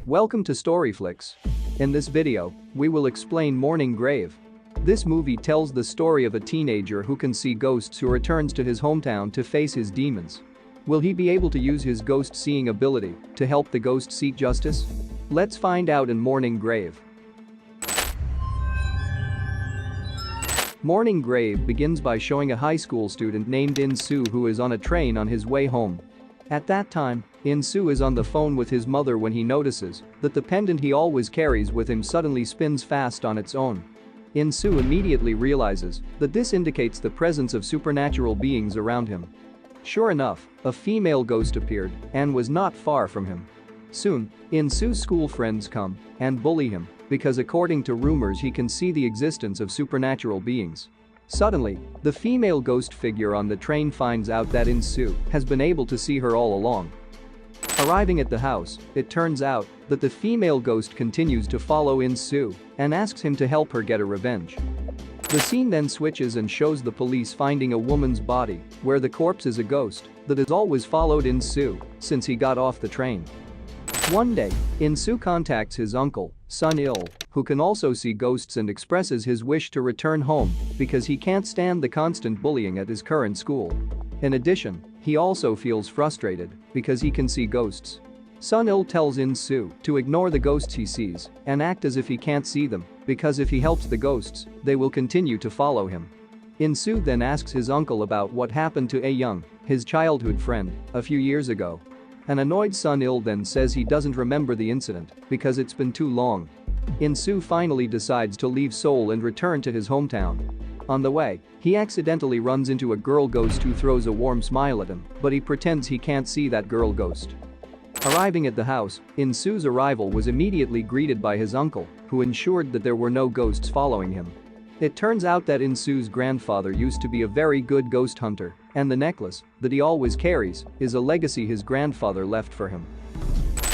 Welcome to Storyflix. In this video, we will explain Morning Grave. This movie tells the story of a teenager who can see ghosts who returns to his hometown to face his demons. Will he be able to use his ghost-seeing ability to help the ghost seek justice? Let's find out in Morning Grave. Morning Grave begins by showing a high school student named In-soo who is on a train on his way home. At that time, In-soo is on the phone with his mother when he notices that the pendant he always carries with him suddenly spins fast on its own. In-soo immediately realizes that this indicates the presence of supernatural beings around him. Sure enough, a female ghost appeared and was not far from him. Soon, In-soo's school friends come and bully him because according to rumors he can see the existence of supernatural beings. Suddenly, the female ghost figure on the train finds out that In-soo has been able to see her all along. Arriving at the house, it turns out that the female ghost continues to follow In-soo and asks him to help her get a revenge. The scene then switches and shows the police finding a woman's body where the corpse is a ghost that has always followed In-soo since he got off the train. One day, In-soo contacts his uncle, Sun-il, who can also see ghosts and expresses his wish to return home because he can't stand the constant bullying at his current school. In addition, he also feels frustrated because he can see ghosts. Sun-il tells In-soo to ignore the ghosts he sees and act as if he can't see them because if he helps the ghosts, they will continue to follow him. In-soo then asks his uncle about what happened to A-young, his childhood friend, a few years ago. An annoyed Sun-il then says he doesn't remember the incident because it's been too long. In-soo finally decides to leave Seoul and return to his hometown. On the way, he accidentally runs into a girl ghost who throws a warm smile at him, but he pretends he can't see that girl ghost. Arriving at the house, In-soo's arrival was immediately greeted by his uncle, who ensured that there were no ghosts following him. It turns out that In-soo's grandfather used to be a very good ghost hunter, and the necklace that he always carries is a legacy his grandfather left for him.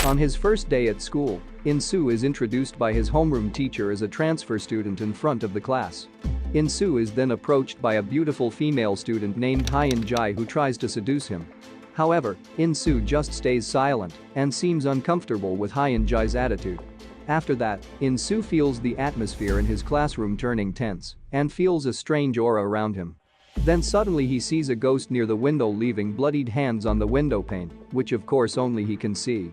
On his first day at school, In-soo is introduced by his homeroom teacher as a transfer student in front of the class. In-soo is then approached by a beautiful female student named Hyun-jae who tries to seduce him. However, In-soo just stays silent and seems uncomfortable with Hyun-jae's attitude. After that, In-soo feels the atmosphere in his classroom turning tense and feels a strange aura around him. Then suddenly he sees a ghost near the window leaving bloodied hands on the window pane, which of course only he can see.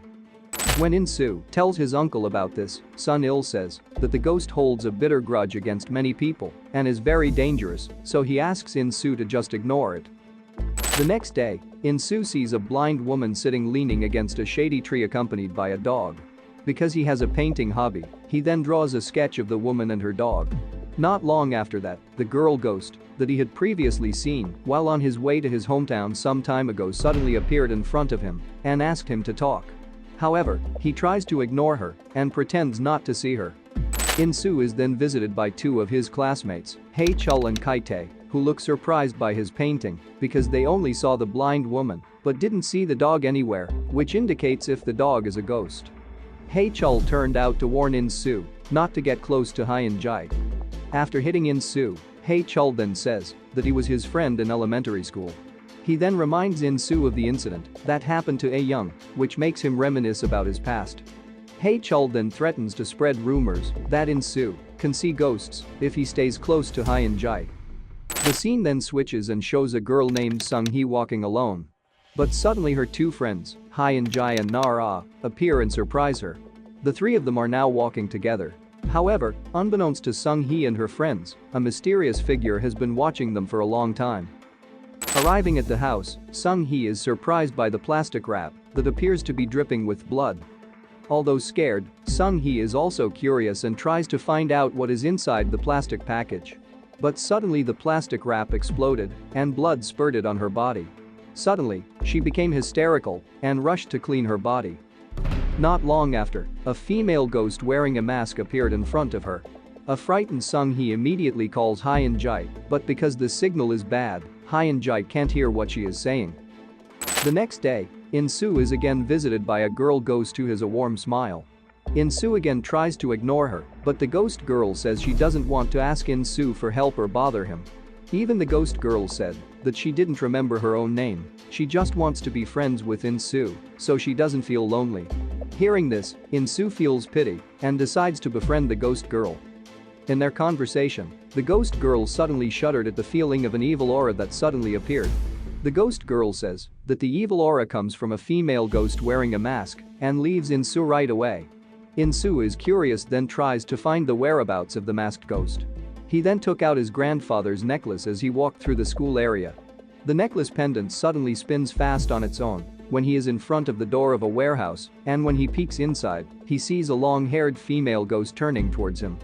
When In-soo tells his uncle about this, Sun-il says that the ghost holds a bitter grudge against many people and is very dangerous, so he asks In-soo to just ignore it. The next day, In-soo sees a blind woman sitting leaning against a shady tree accompanied by a dog. Because he has a painting hobby, he then draws a sketch of the woman and her dog. Not long after that, the girl ghost that he had previously seen while on his way to his hometown some time ago suddenly appeared in front of him and asked him to talk. However, he tries to ignore her and pretends not to see her. In-soo is then visited by two of his classmates, Hae-chul and Kai-tae, who look surprised by his painting because they only saw the blind woman but didn't see the dog anywhere, which indicates if the dog is a ghost. Hae-chul turned out to warn In-soo not to get close to Hyun-jae. After hitting In-soo, Hae-chul then says that he was his friend in elementary school. He then reminds In-soo of the incident that happened to A-young, which makes him reminisce about his past. Hae-chul then threatens to spread rumors that In-soo can see ghosts if he stays close to Hyun-jae. The scene then switches and shows a girl named Sung-hee walking alone. But suddenly her two friends, Hyun-jae and Na-ra, appear and surprise her. The three of them are now walking together. However, unbeknownst to Sung-hee and her friends, a mysterious figure has been watching them for a long time. Arriving at the house, Sung-hee is surprised by the plastic wrap that appears to be dripping with blood. Although scared, Sung-hee is also curious and tries to find out what is inside the plastic package. But suddenly the plastic wrap exploded and blood spurted on her body. Suddenly, she became hysterical and rushed to clean her body. Not long after, a female ghost wearing a mask appeared in front of her. A frightened Sung-hee immediately calls Hyun-jae, but because the signal is bad, Hyun-jae can't hear what she is saying. The next day, In-soo is again visited by a girl ghost who has a warm smile. In-soo again tries to ignore her, but the ghost girl says she doesn't want to ask In-soo for help or bother him. Even the ghost girl said that she didn't remember her own name, she just wants to be friends with In-soo, so she doesn't feel lonely. Hearing this, In-soo feels pity and decides to befriend the ghost girl. In their conversation, the ghost girl suddenly shuddered at the feeling of an evil aura that suddenly appeared. The ghost girl says that the evil aura comes from a female ghost wearing a mask and leaves In-soo right away. In-soo is curious, then tries to find the whereabouts of the masked ghost. He then took out his grandfather's necklace as he walked through the school area. The necklace pendant suddenly spins fast on its own when he is in front of the door of a warehouse, and when he peeks inside, he sees a long-haired female ghost turning towards him.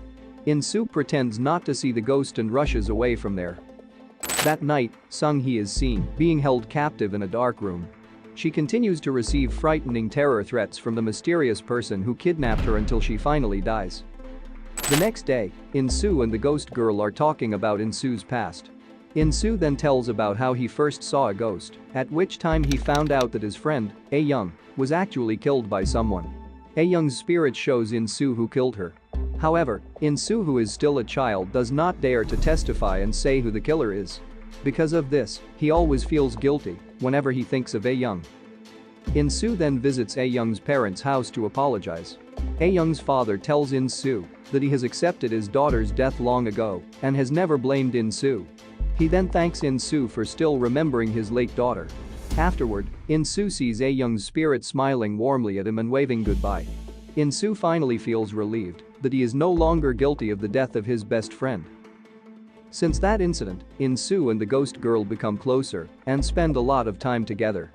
In-soo pretends not to see the ghost and rushes away from there. That night, Sung-hee is seen being held captive in a dark room. She continues to receive frightening terror threats from the mysterious person who kidnapped her until she finally dies. The next day, In-soo and the ghost girl are talking about In-soo's past. In-soo then tells about how he first saw a ghost, at which time he found out that his friend, A-young, was actually killed by someone. A-young's spirit shows In-soo who killed her. However, In-soo, who is still a child, does not dare to testify and say who the killer is. Because of this, he always feels guilty whenever he thinks of A-young. In-soo then visits A-young's parents' house to apologize. A-young's father tells In-soo that he has accepted his daughter's death long ago and has never blamed In-soo. He then thanks In-soo for still remembering his late daughter. Afterward, In-soo sees A-young's spirit smiling warmly at him and waving goodbye. In-soo finally feels relieved that he is no longer guilty of the death of his best friend. Since that incident, In-soo and the ghost girl become closer and spend a lot of time together.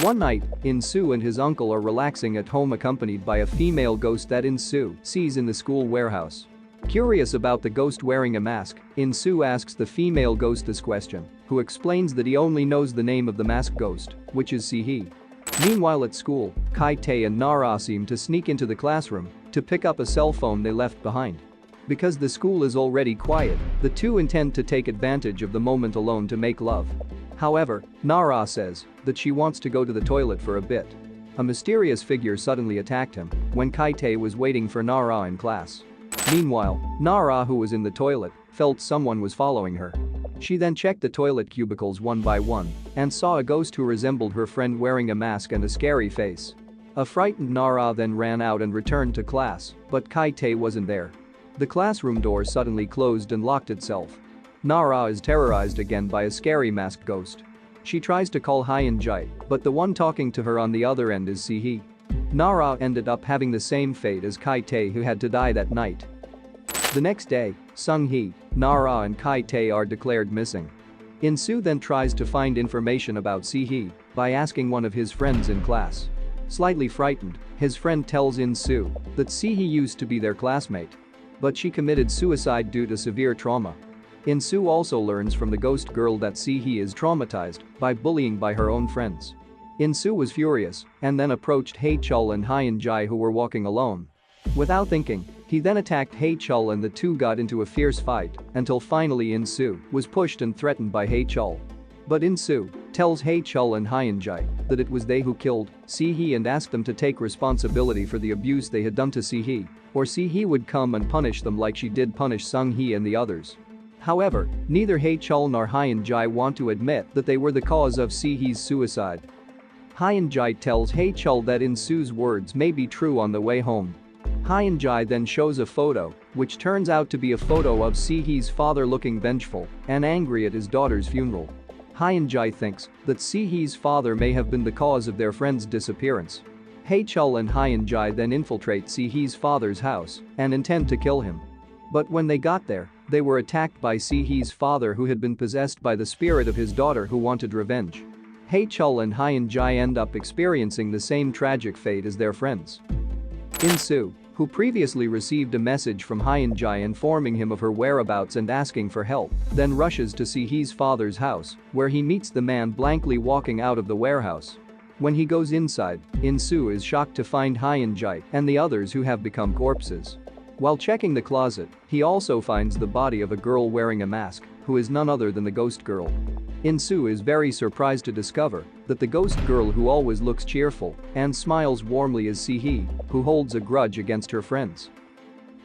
One night, In-soo and his uncle are relaxing at home, accompanied by a female ghost that In-soo sees in the school warehouse. Curious about the ghost wearing a mask, In-soo asks the female ghost this question, who explains that he only knows the name of the masked ghost, which is Si-hee. Meanwhile at school, Kai-tae and Nara seem to sneak into the classroom to pick up a cell phone they left behind. Because the school is already quiet, the two intend to take advantage of the moment alone to make love. However, Nara says that she wants to go to the toilet for a bit. A mysterious figure suddenly attacked him when Kai-tae was waiting for Nara in class. Meanwhile, Nara, who was in the toilet, felt someone was following her. She then checked the toilet cubicles one by one and saw a ghost who resembled her friend wearing a mask and a scary face. A frightened Nara then ran out and returned to class, but Kai-tae wasn't there. The classroom door suddenly closed and locked itself. Nara is terrorized again by a scary masked ghost. She tries to call Hyun-jae, but the one talking to her on the other end is Si-hee. Nara ended up having the same fate as Kai-tae, who had to die that night. The next day, Sung-hee, Nara and Kai-tae are declared missing. In-soo then tries to find information about Si-hee by asking one of his friends in class. Slightly frightened, his friend tells In-soo that Si-hee used to be their classmate, but she committed suicide due to severe trauma. In-soo also learns from the ghost girl that Si-hee is traumatized by bullying by her own friends. In-soo was furious and then approached Hae-chul and Hyun-jae, who were walking alone. Without thinking, he then attacked Hae-chul and the two got into a fierce fight until finally In-soo was pushed and threatened by Hae-chul. But In-soo tells Hae-chul and Hyun-jae that it was they who killed Si-hee and asked them to take responsibility for the abuse they had done to Si-hee, or Si-hee would come and punish them like she did punish Sung-hee and the others. However, neither Hae-chul nor Hyun-jae want to admit that they were the cause of Si-hee's suicide. Hyun-jae tells Hae-chul that In-soo's words may be true on the way home. Hyun-jae then shows a photo, which turns out to be a photo of Si-hee's father looking vengeful and angry at his daughter's funeral. Hyun-jae thinks that Si-hee's father may have been the cause of their friend's disappearance. Hae-chul and Hyun-jae then infiltrate Si-hee's father's house and intend to kill him. But when they got there, they were attacked by Si-hee's father, who had been possessed by the spirit of his daughter who wanted revenge. Hae-chul and Hyun-jae end up experiencing the same tragic fate as their friends. In-soo, who previously received a message from Hyun-jae informing him of her whereabouts and asking for help, then rushes to Si-hee's father's house, where he meets the man blankly walking out of the warehouse. When he goes inside, In-soo is shocked to find Hyun-jae and the others, who have become corpses. While checking the closet, he also finds the body of a girl wearing a mask, who is none other than the ghost girl. In-soo is very surprised to discover that the ghost girl, who always looks cheerful and smiles warmly, is Si-hee, who holds a grudge against her friends.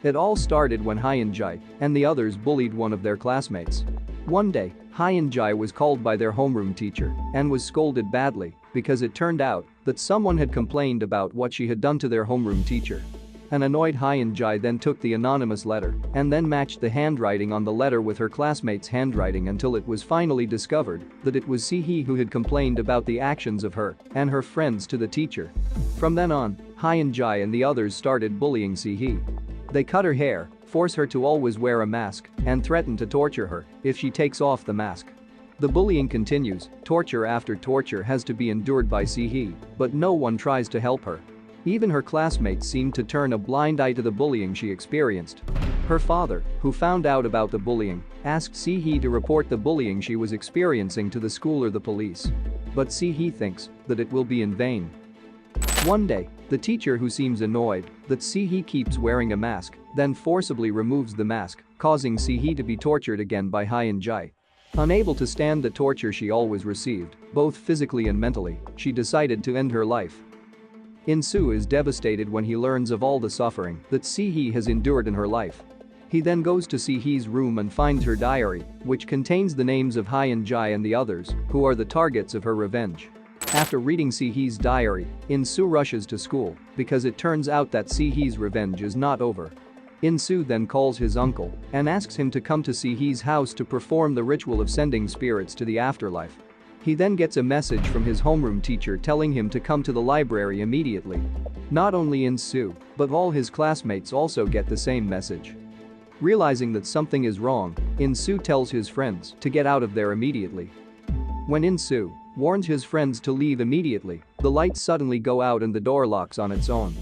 It all started when Hyun-jae and the others bullied one of their classmates. One day, Hyun-jae was called by their homeroom teacher and was scolded badly because it turned out that someone had complained about what she had done to their homeroom teacher. An annoyed Hyun-jae then took the anonymous letter and then matched the handwriting on the letter with her classmate's handwriting until it was finally discovered that it was Si-hee who had complained about the actions of her and her friends to the teacher. From then on, Hyun-jae and the others started bullying Si-hee. They cut her hair, force her to always wear a mask, and threaten to torture her if she takes off the mask. The bullying continues, torture after torture has to be endured by Si-hee, but no one tries to help her. Even her classmates seemed to turn a blind eye to the bullying she experienced. Her father, who found out about the bullying, asked Si-hee to report the bullying she was experiencing to the school or the police. But Si-hee thinks that it will be in vain. One day, the teacher, who seems annoyed that Si-hee keeps wearing a mask, then forcibly removes the mask, causing Si-hee to be tortured again by Hyun-jae. Unable to stand the torture she always received, both physically and mentally, she decided to end her life. In-soo is devastated when he learns of all the suffering that Si-hee has endured in her life. He then goes to Si-hee's room and finds her diary, which contains the names of Hyun-jae and the others, who are the targets of her revenge. After reading Si-hee's diary, In-soo rushes to school because it turns out that Si-hee's revenge is not over. In-soo then calls his uncle and asks him to come to Si-hee's house to perform the ritual of sending spirits to the afterlife. He then gets a message from his homeroom teacher telling him to come to the library immediately. Not only In-soo, but all his classmates also get the same message. Realizing that something is wrong, In-soo tells his friends to get out of there immediately. When In-soo warns his friends to leave immediately, the lights suddenly go out and the door locks on its own.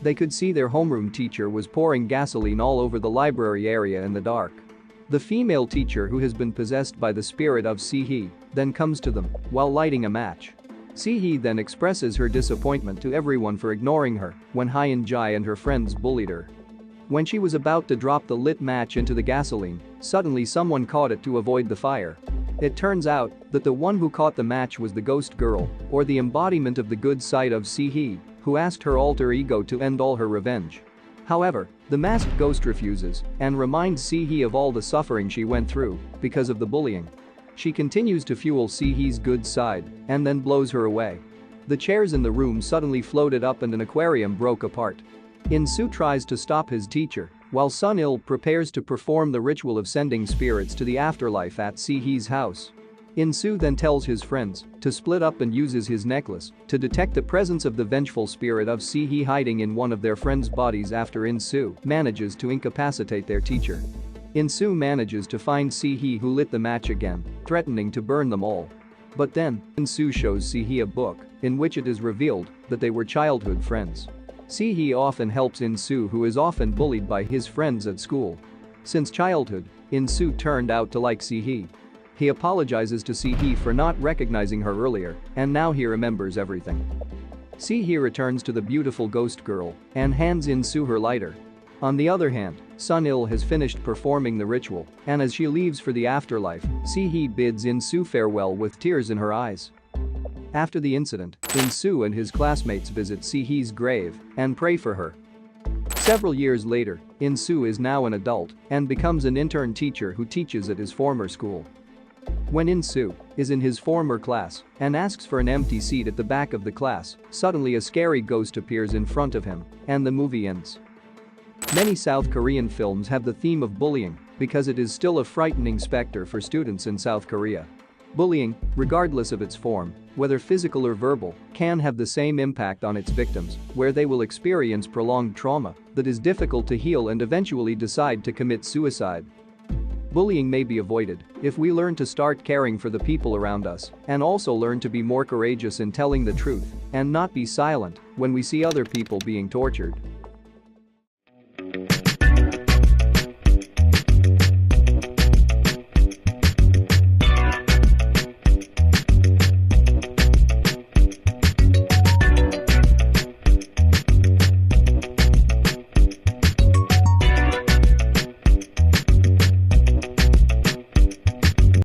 They could see their homeroom teacher was pouring gasoline all over the library area in the dark. The female teacher, who has been possessed by the spirit of Si-hee, then comes to them while lighting a match. Si-hee then expresses her disappointment to everyone for ignoring her when Hyun-jae and her friends bullied her. When she was about to drop the lit match into the gasoline, suddenly someone caught it to avoid the fire. It turns out that the one who caught the match was the ghost girl, or the embodiment of the good side of Si-hee, who asked her alter ego to end all her revenge. However, the masked ghost refuses and reminds Si-hee of all the suffering she went through because of the bullying. She continues to fuel Si-hee's good side and then blows her away. The chairs in the room suddenly floated up and an aquarium broke apart. In-soo tries to stop his teacher, while Sun-il prepares to perform the ritual of sending spirits to the afterlife at Si-hee's house. In-soo then tells his friends to split up and uses his necklace to detect the presence of the vengeful spirit of Si-hee hiding in one of their friends' bodies after In-soo manages to incapacitate their teacher. In-soo manages to find Si-hee, who lit the match again, threatening to burn them all. But then, In-soo shows Si-hee a book in which it is revealed that they were childhood friends. Si-hee often helps In-soo, who is often bullied by his friends at school. Since childhood, In-soo turned out to like Si-hee. He apologizes to Si-hee for not recognizing her earlier, and now he remembers everything. Si-hee returns to the beautiful ghost girl and hands In-soo her lighter. On the other hand, Sun-il has finished performing the ritual, and as she leaves for the afterlife, Si-hee bids In-soo farewell with tears in her eyes. After the incident, In-soo and his classmates visit Si-hee's grave and pray for her. Several years later, In-soo is now an adult and becomes an intern teacher who teaches at his former school. When In-soo is in his former class and asks for an empty seat at the back of the class, suddenly a scary ghost appears in front of him, and the movie ends. Many South Korean films have the theme of bullying because it is still a frightening specter for students in South Korea. Bullying, regardless of its form, whether physical or verbal, can have the same impact on its victims, where they will experience prolonged trauma that is difficult to heal and eventually decide to commit suicide. Bullying may be avoided if we learn to start caring for the people around us and also learn to be more courageous in telling the truth and not be silent when we see other people being tortured.